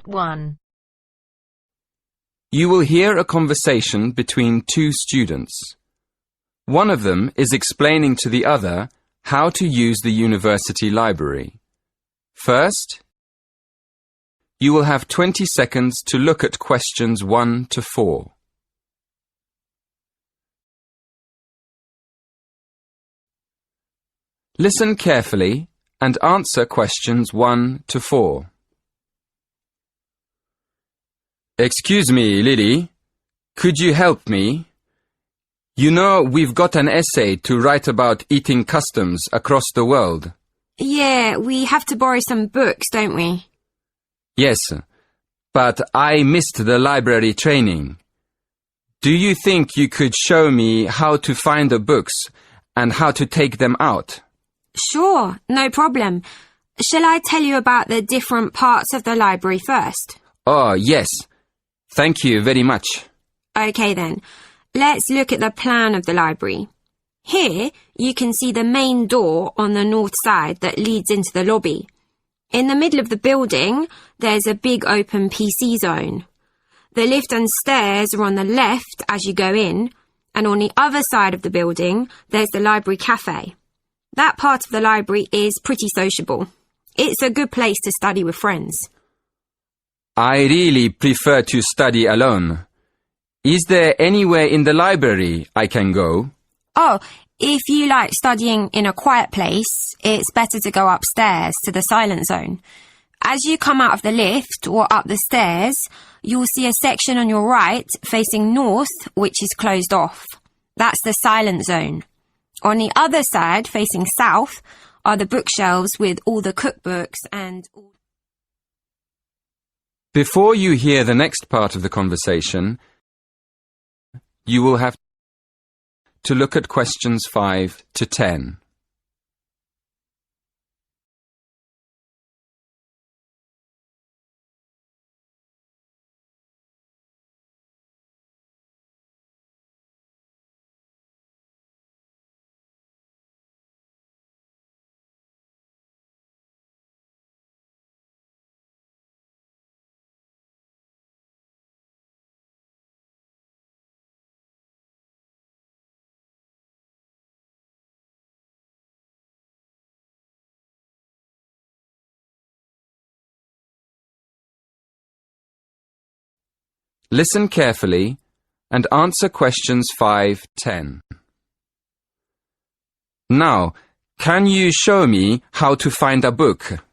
Part 1. You will hear a conversation between two students. One of them is explaining to the other how to use the university library. First, you will have 20 seconds to look at questions 1 to 4. Listen carefully and answer questions 1 to 4. Excuse me, Lily. Could you help me? You know, we've got an essay to write about eating customs across the world. Yeah, we have to borrow some books, don't we? Yes, but I missed the library training. Do you think you could show me how to find the books and how to take them out? Sure, no problem. Shall I tell you about the different parts of the library first? Oh, yes. Thank you very much. Okay then, let's look at the plan of the library. Here, you can see the main door on the north side that leads into the lobby. In the middle of the building, there's a big open PC zone. The lift and stairs are on the left as you go in, and on the other side of the building, there's the library cafe. That part of the library is pretty sociable. It's a good place to study with friends. I really prefer to study alone. Is there anywhere in the library I can go? Oh, if you like studying in a quiet place, it's better to go upstairs to the silent zone. As you come out of the lift or up the stairs, you'll see a section on your right facing north which is closed off. That's the silent zone. On the other side, facing south, are the bookshelves with all the cookbooks and... Before you hear the next part of the conversation, you will have to look at questions 5 to 10. Listen carefully and answer questions 5-10. Now, can you show me how to find a book?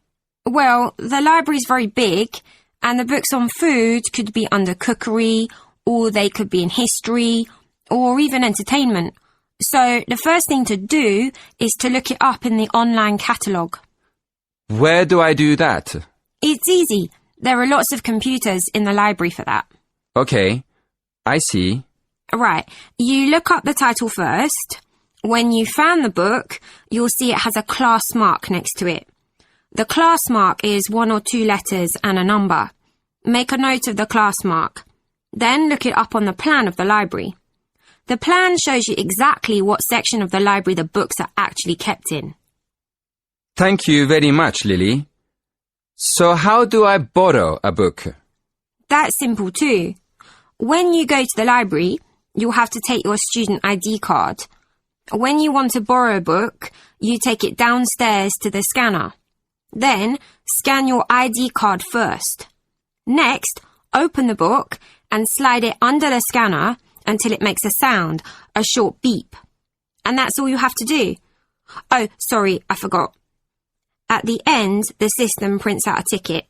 Well, the library's very big, and the books on food could be under cookery, or they could be in history, or even entertainment. So the first thing to do is to look it up in the online catalogue. Where do I do that? It's easy. There are lots of computers in the library for that. Okay, I see. Right, you look up the title first. When you found the book, you'll see it has a class mark next to it. The class mark is 1 or 2 letters and a number. Make a note of the class mark. Then look it up on the plan of the library. The plan shows you exactly what section of the library the books are actually kept in. Thank you very much, Lily. So how do I borrow a book? That's simple too. When you go to the library, you'll have to take your student ID card. When you want to borrow a book, you take it downstairs to the scanner. Then, scan your ID card first. Next, open the book and slide it under the scanner until it makes a sound, a short beep. And that's all you have to do. Oh, sorry, I forgot. At the end, the system prints out a ticket.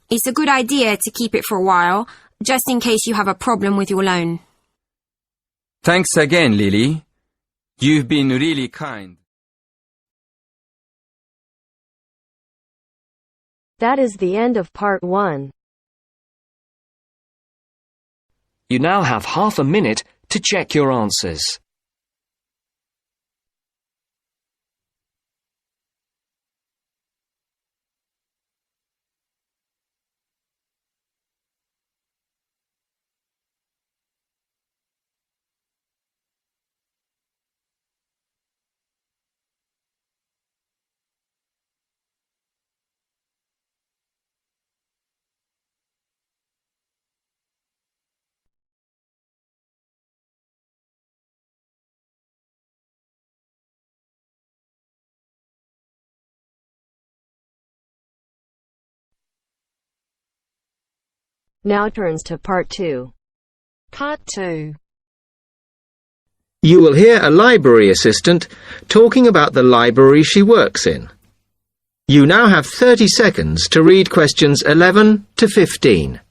It's a good idea to keep it for a while, just in case you have a problem with your loan. Thanks again, Lily. You've been really kind. That is the end of Part 1. You now have half a minute to check your answers. Now turns to Part 2. Part 2. You will hear a library assistant talking about the library she works in. You now have 30 seconds to read questions 11 to 15.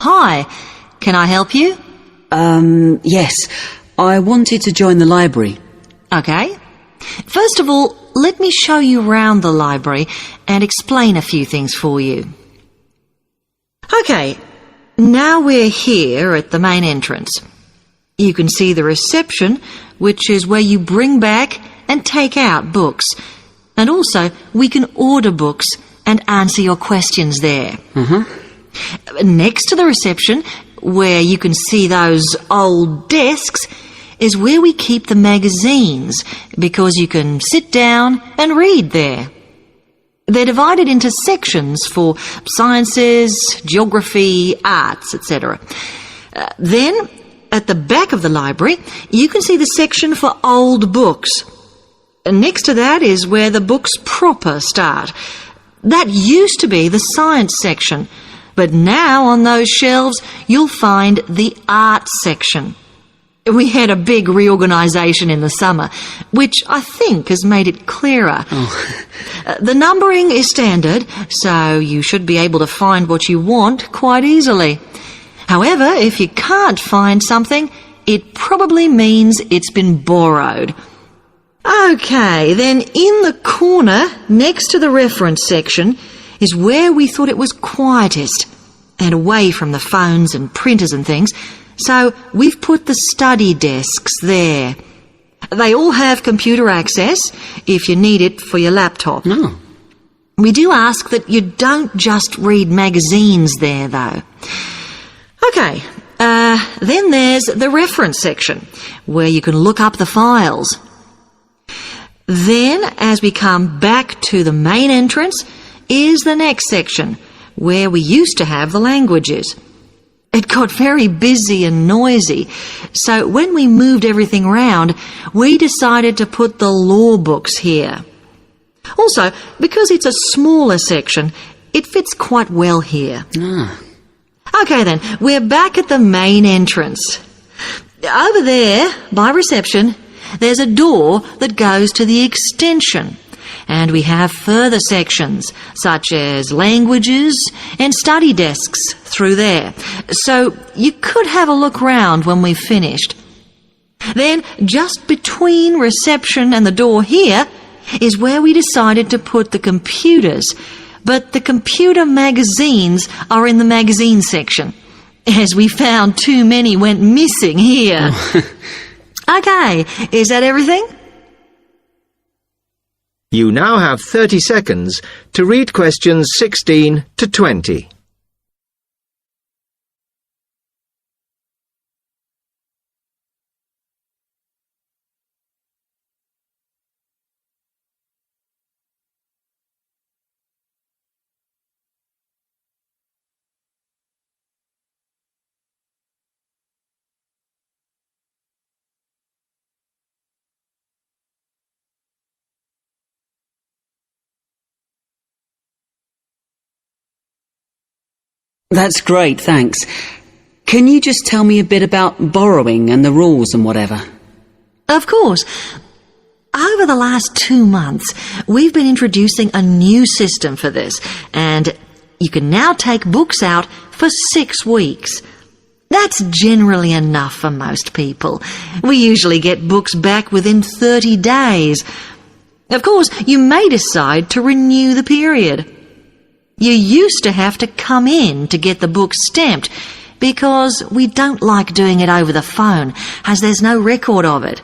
Hi, can I help you? Yes. I wanted to join the library. Okay. First of all, let me show you around the library and explain a few things for you. Okay, now we're here at the main entrance. You can see the reception, which is where you bring back and take out books. And also, we can order books and answer your questions there. Next to the reception, where you can see those old desks, is where we keep the magazines, because you can sit down and read there. They're divided into sections for sciences, geography, arts, etc. Then, at the back of the library, you can see the section for old books. Next to that is where the books proper start. That used to be the science section, but now on those shelves you'll find the art section. We had a big reorganisation in the summer, which I think has made it clearer. The numbering is standard, so you should be able to find what you want quite easily. However, if you can't find something, it probably means it's been borrowed. Okay, then in the corner next to the reference section is where we thought it was quietest and away from the phones and printers and things, so we've put the study desks there. They all have computer access if you need it for your laptop. We do ask that you don't just read magazines there, though. Okay, then there's the reference section, where you can look up the files. Then, as we come back to the main entrance, is the next section, where we used to have the languages. It got very busy and noisy, so when we moved everything round, we decided to put the law books here. Also, because it's a smaller section, it fits quite well here. Okay then, we're back at the main entrance. Over there, by reception, there's a door that goes to the extension. And we have further sections, such as languages and study desks through there. So you could have a look round when we've finished. Then, just between reception and the door here, is where we decided to put the computers. But the computer magazines are in the magazine section, as we found too many went missing here. Okay, is that everything? You now have 30 seconds to read questions 16 to 20. That's great, thanks. Can you just tell me a bit about borrowing and the rules and whatever? Of course. Over the last 2 months, we've been introducing a new system for this, and you can now take books out for 6 weeks. That's generally enough for most people. We usually get books back within 30 days. Of course, you may decide to renew the period. You used to have to come in to get the book stamped, because we don't like doing it over the phone, as there's no record of it.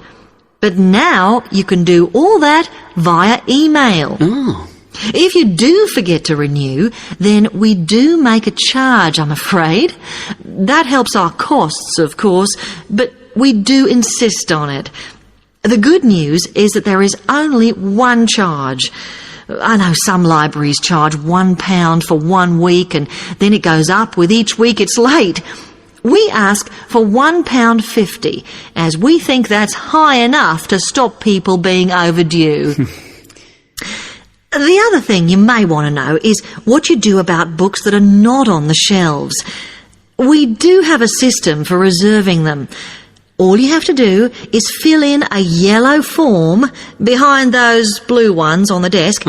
But now you can do all that via email. If you do forget to renew, then we do make a charge, I'm afraid. That helps our costs, of course, but we do insist on it. The good news is that there is only one charge. I know some libraries charge £1 for 1 week and then it goes up with each week it's late. We ask for £1.50 as we think that's high enough to stop people being overdue. The other thing you may want to know is what you do about books that are not on the shelves. We do have a system for reserving them. All you have to do is fill in a yellow form behind those blue ones on the desk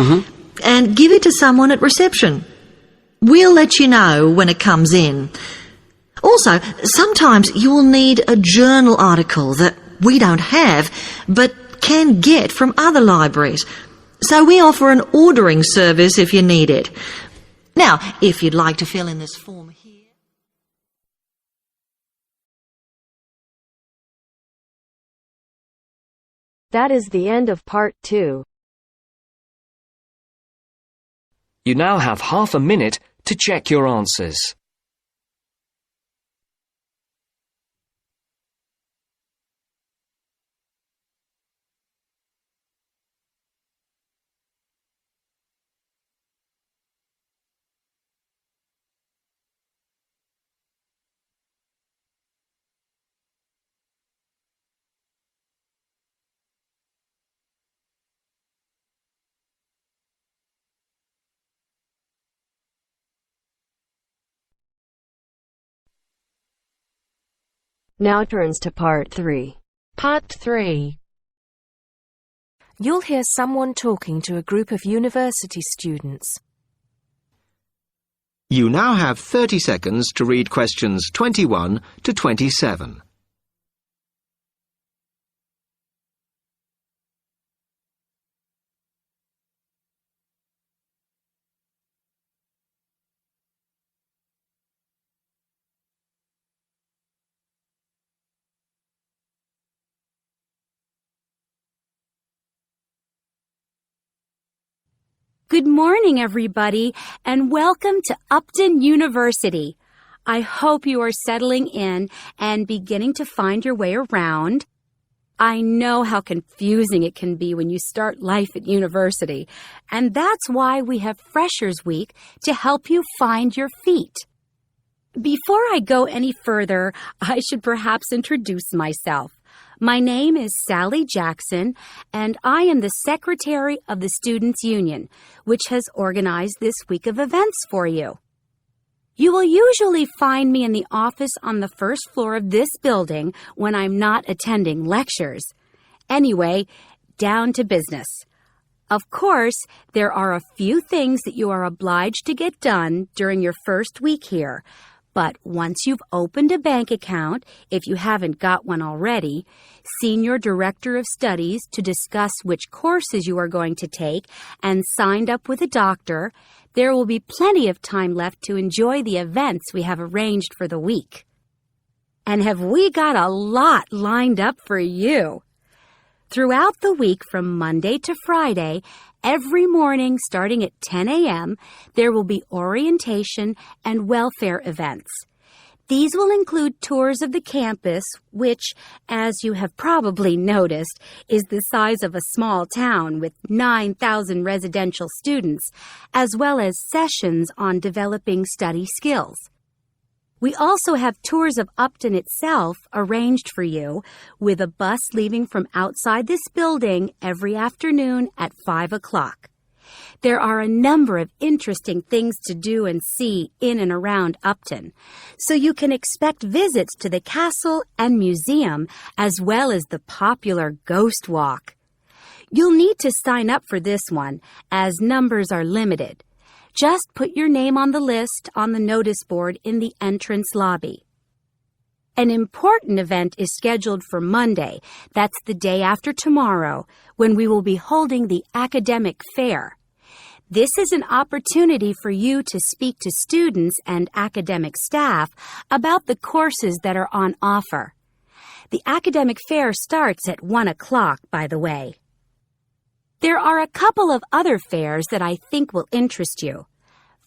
and give it to someone at reception. We'll let you know when it comes in. Also, sometimes you will need a journal article that we don't have but can get from other libraries. So we offer an ordering service if you need it. Now, if you'd like to fill in this form here... That is the end of part 2. You now have half a minute to check your answers. Now turns to part 3. Part 3. You'll hear someone talking to a group of university students. You now have 30 seconds to read questions 21 to 27. Good morning, everybody, and welcome to Upton University. I hope you are settling in and beginning to find your way around. I know how confusing it can be when you start life at university, and that's why we have Freshers Week to help you find your feet. Before I go any further, I should perhaps introduce myself. My name is Sally Jackson, and I am the Secretary of the Students' Union, which has organized this week of events for you. You will usually find me in the office on the first floor of this building when I'm not attending lectures. Anyway, down to business. Of course, there are a few things that you are obliged to get done during your first week here. But once you've opened a bank account, if you haven't got one already, seen your director of studies to discuss which courses you are going to take, and signed up with a doctor, there will be plenty of time left to enjoy the events we have arranged for the week. And have we got a lot lined up for you? Throughout the week from Monday to Friday, every morning starting at 10 a.m., there will be orientation and welfare events. These will include tours of the campus, which, as you have probably noticed, is the size of a small town with 9,000 residential students, as well as sessions on developing study skills. We also have tours of Upton itself arranged for you, with a bus leaving from outside this building every afternoon at 5 o'clock. There are a number of interesting things to do and see in and around Upton, so you can expect visits to the castle and museum as well as the popular Ghost Walk. You'll need to sign up for this one, as numbers are limited. Just put your name on the list on the notice board in the entrance lobby. An important event is scheduled for Monday, that's the day after tomorrow, when we will be holding the academic fair. This is an opportunity for you to speak to students and academic staff about the courses that are on offer. The academic fair starts at 1 o'clock, by the way. There are a couple of other fairs that I think will interest you.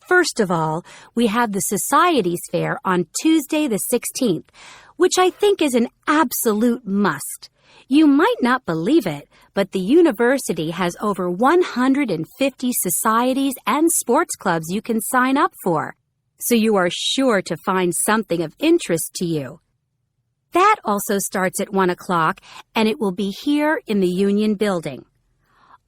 First of all, we have the Societies Fair on Tuesday the 16th, which I think is an absolute must. You might not believe it, but the university has over 150 societies and sports clubs you can sign up for, so you are sure to find something of interest to you. That also starts at 1 o'clock, and it will be here in the Union Building.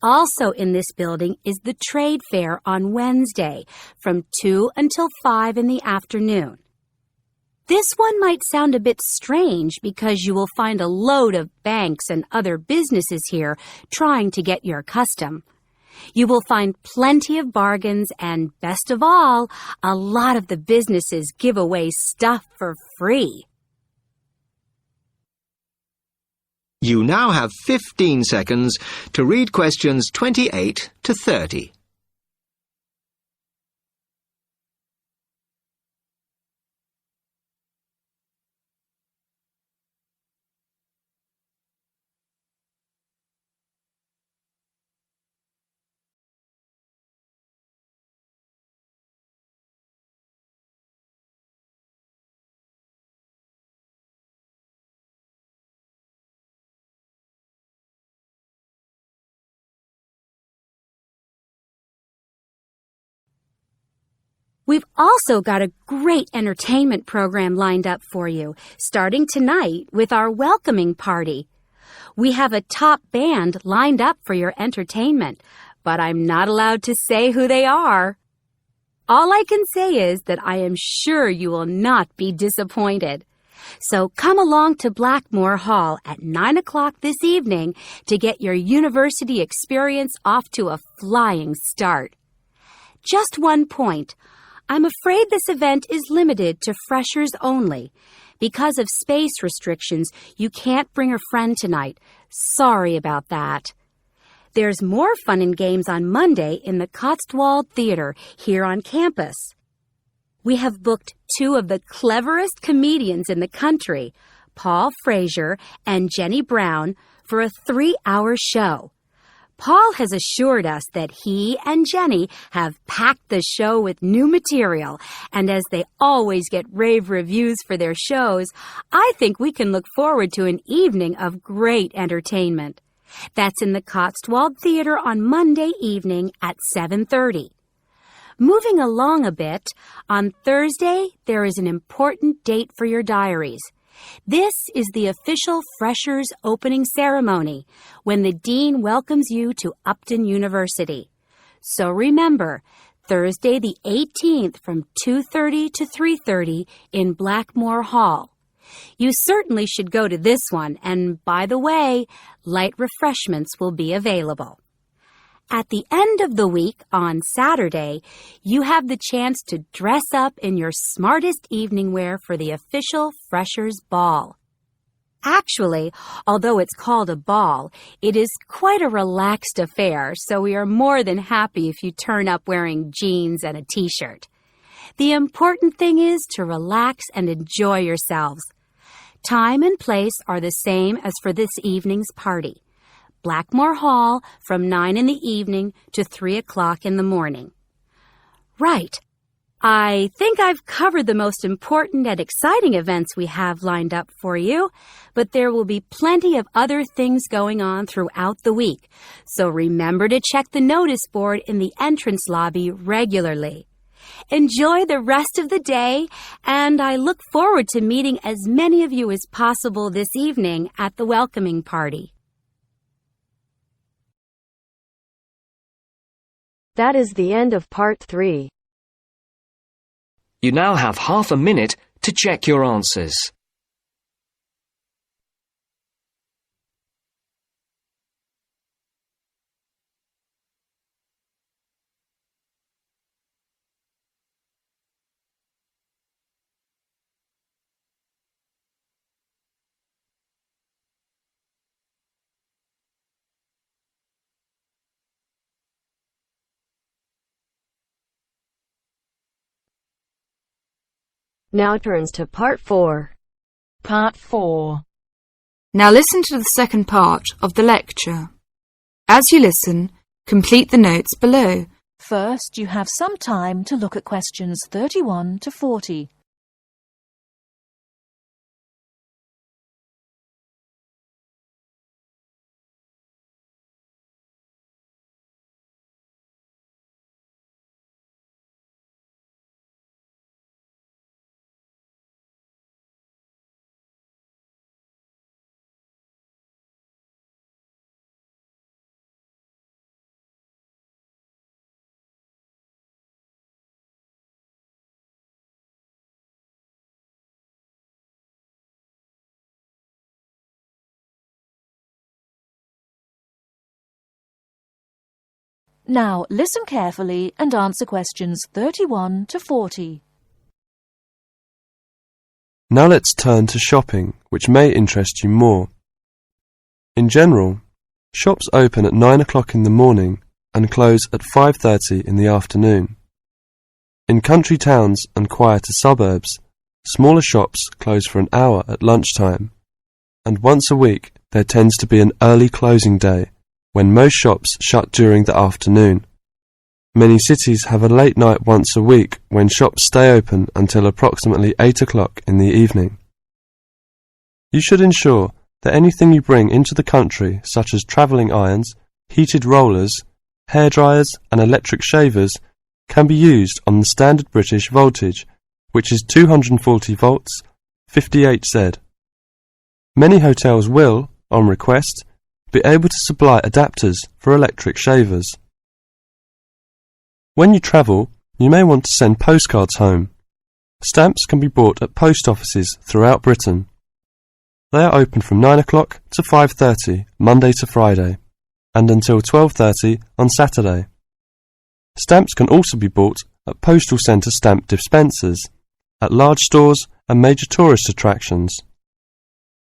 Also in this building is the Trade Fair on Wednesday from 2 until 5 in the afternoon. This one might sound a bit strange because you will find a load of banks and other businesses here trying to get your custom. You will find plenty of bargains and, best of all, a lot of the businesses give away stuff for free. You now have 15 seconds to read questions 28 to 30. We've also got a great entertainment program lined up for you, starting tonight with our welcoming party. We have a top band lined up for your entertainment, but I'm not allowed to say who they are. All I can say is that I am sure you will not be disappointed. So come along to Blackmore Hall at 9 o'clock this evening to get your university experience off to a flying start. Just one point. I'm afraid this event is limited to freshers only. Because of space restrictions, you can't bring a friend tonight. Sorry about that. There's more fun and games on Monday in the Cotswold Theater here on campus. We have booked two of the cleverest comedians in the country, Paul Frazier and Jenny Brown, for a 3-hour show. Paul has assured us that he and Jenny have packed the show with new material, and as they always get rave reviews for their shows, I think we can look forward to an evening of great entertainment. That's in the Cotswold Theater on Monday evening at 7:30. Moving along a bit, on Thursday there is an important date for your diaries. This is the official Freshers opening ceremony, when the Dean welcomes you to Upton University. So remember, Thursday the 18th from 2:30 to 3:30 in Blackmore Hall. You certainly should go to this one, and by the way, light refreshments will be available. At the end of the week, on Saturday, you have the chance to dress up in your smartest evening wear for the official Freshers' Ball. Actually, although it's called a ball, it is quite a relaxed affair, so we are more than happy if you turn up wearing jeans and a t-shirt. The important thing is to relax and enjoy yourselves. Time and place are the same as for this evening's party. Blackmore Hall from 9 in the evening to 3 o'clock in the morning. Right. I think I've covered the most important and exciting events we have lined up for you, but there will be plenty of other things going on throughout the week, so remember to check the notice board in the entrance lobby regularly. Enjoy the rest of the day, and I look forward to meeting as many of you as possible this evening at the welcoming party. That is the end of part 3. You now have half a minute to check your answers. Now turns to part 4. Part 4. Now listen to the second part of the lecture. As you listen, complete the notes below. First, you have some time to look at questions 31 to 40. Now, listen carefully and answer questions 31 to 40. Now let's turn to shopping, which may interest you more. In general, shops open at 9 o'clock in the morning and close at 5:30 in the afternoon. In country towns and quieter suburbs, smaller shops close for an hour at lunchtime, and once a week there tends to be an early closing day when most shops shut during the afternoon. Many cities have a late night once a week when shops stay open until approximately 8 o'clock in the evening. You should ensure that anything you bring into the country, such as travelling irons, heated rollers, hairdryers and electric shavers, can be used on the standard British voltage, which is 240 volts, 58 Z. Many hotels will, on request, be able to supply adapters for electric shavers. When you travel, you may want to send postcards home. Stamps can be bought at post offices throughout Britain. They are open from 9 o'clock to 5:30 Monday to Friday, and until 12:30 on Saturday. Stamps can also be bought at postal centre stamp dispensers, at large stores and major tourist attractions.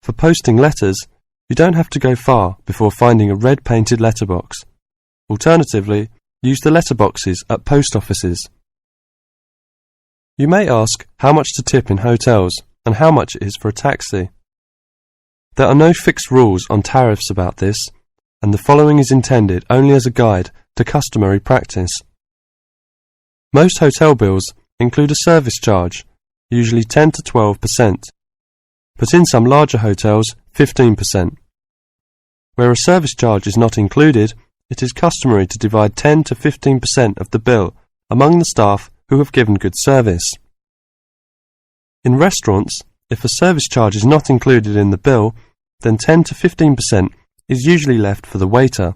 For posting letters, you don't have to go far before finding a red painted letterbox. Alternatively, use the letterboxes at post offices. You may ask how much to tip in hotels and how much it is for a taxi. There are no fixed rules on tariffs about this, and the following is intended only as a guide to customary practice. Most hotel bills include a service charge, usually 10 to 12%, but in some larger hotels, 15%. Where a service charge is not included, it is customary to divide 10 to 15% of the bill among the staff who have given good service. In restaurants, if a service charge is not included in the bill, then 10 to 15% is usually left for the waiter.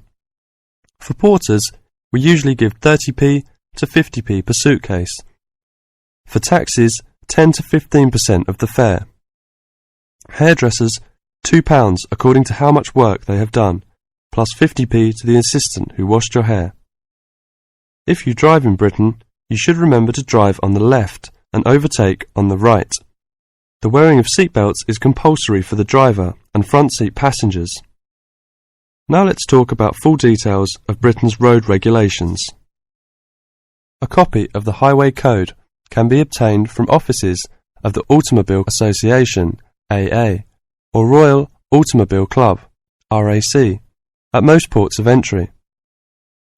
For porters, we usually give 30p to 50p per suitcase. For taxis, 10 to 15% of the fare. Hairdressers, £2 according to how much work they have done, plus 50p to the assistant who washed your hair. If you drive in Britain, you should remember to drive on the left and overtake on the right. The wearing of seatbelts is compulsory for the driver and front seat passengers. Now let's talk about full details of Britain's road regulations. A copy of the Highway Code can be obtained from offices of the Automobile Association, AA, or Royal Automobile Club, RAC, at most ports of entry.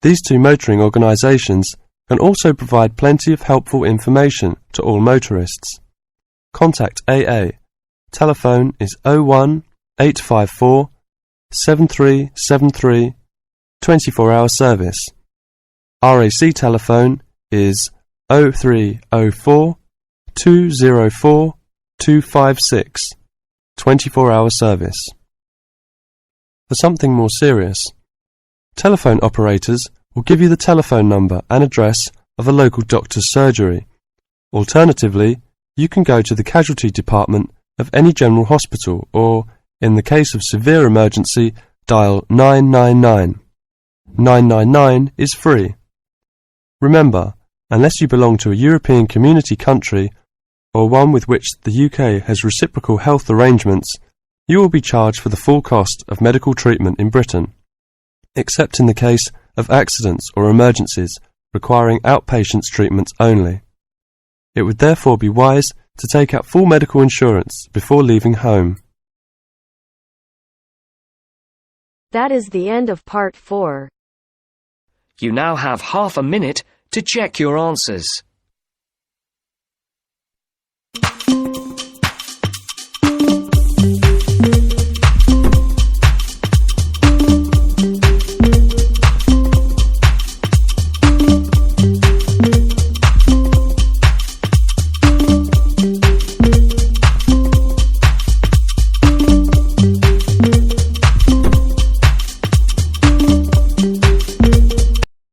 These two motoring organisations can also provide plenty of helpful information to all motorists. Contact AA. Telephone is 01 854 7373, 24-hour service. RAC telephone is 0304 204 256, 24-hour service. For something more serious, telephone operators will give you the telephone number and address of a local doctor's surgery. Alternatively, you can go to the casualty department of any general hospital or, in the case of severe emergency, dial 999. 999 is free. Remember, unless you belong to a European Community country or one with which the UK has reciprocal health arrangements, you will be charged for the full cost of medical treatment in Britain, except in the case of accidents or emergencies requiring outpatients treatment only. It would therefore be wise to take out full medical insurance before leaving home. That is the end of part 4. You now have half a minute to check your answers.